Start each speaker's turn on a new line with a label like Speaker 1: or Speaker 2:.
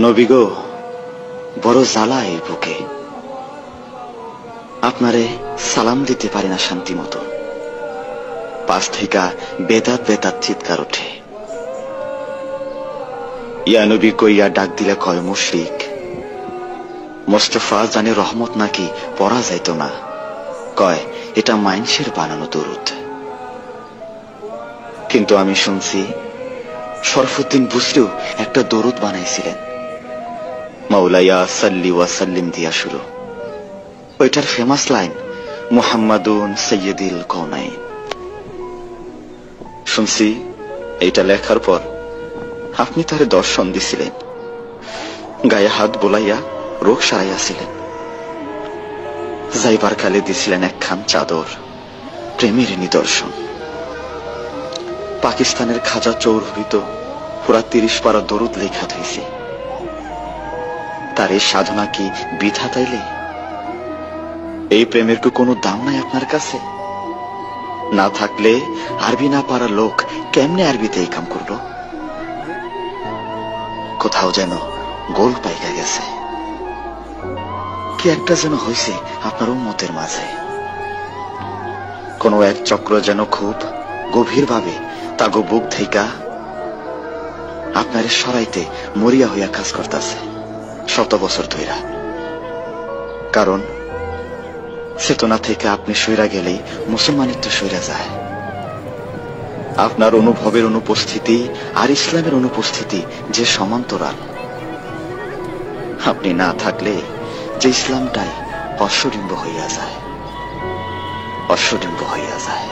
Speaker 1: নবী গো, বড় জ্বালা এই বুকে। আপনারে সালাম দিতে পারি না শান্তি মতো। পাশ থেকে বেদাত বেদাত চিৎকার ওঠে। ইয়া নবী কইয়া ডাক দিলে কয় মুশরিক। মোস্তফা জানে রহমত নাকি পড়া যাইত না, কয় এটা মাইনসের বানানো দরুদ। কিন্তু আমি শুনছি শরফুদ্দিন বুসরিও একটা দরুদ বানাইছিলেন, মাওলায়া সাল্লি ওয়া সাল্লিম দিয়া শুরু। ওইটার ফেমাস লাইন মুহাম্মাদুন সাইয়্যিদুল কাউনাইন। শুনছি এইটা লেখার পর আপনি তারে দর্শন দিছিলেন, গায়ে হাত বোলাইয়া রোগ সারাইয়াছিলেন। যাইবার কালে দিছিলেন একখান চাদর, প্রেমের নিদর্শন। পাকিস্তানের খাজা চৌধুরী পুরা 30 পারা দরুদ লেখা হয়েছে। তার এই সাধনা কি বৃথা তাইলে? এই প্রেমের কি কোনো দাম নাই আপনার কাছে? না থাকলে আরবি না পারা লোক কেমনে আরবিতে এই কাম করলো? কোথাও যেন গোল পাইকা গেছে, কি একটা যেন হয়েছে আপনার উম্মতের মাঝে। কোন এক চক্র যেন খুব গভীর ভাবে তাগো বুক থেইকা আপনারে সরাইতে মরিয়া হইয়া কাজ করতেছে শত বছর ধইরা। কারণ চেতনা থেকে আপনি সইরা গেলেই মুসলমানিত্ব সইরা যায়। আপনার অনুভবের অনুপস্থিতি আর ইসলামের অনুপস্থিতি যে সমান্তরাল। আপনি না থাকলে যে ইসলামটাই অশ্বডিম্ব হইয়া যায়, অশ্বডিম্ব হইয়া যায়।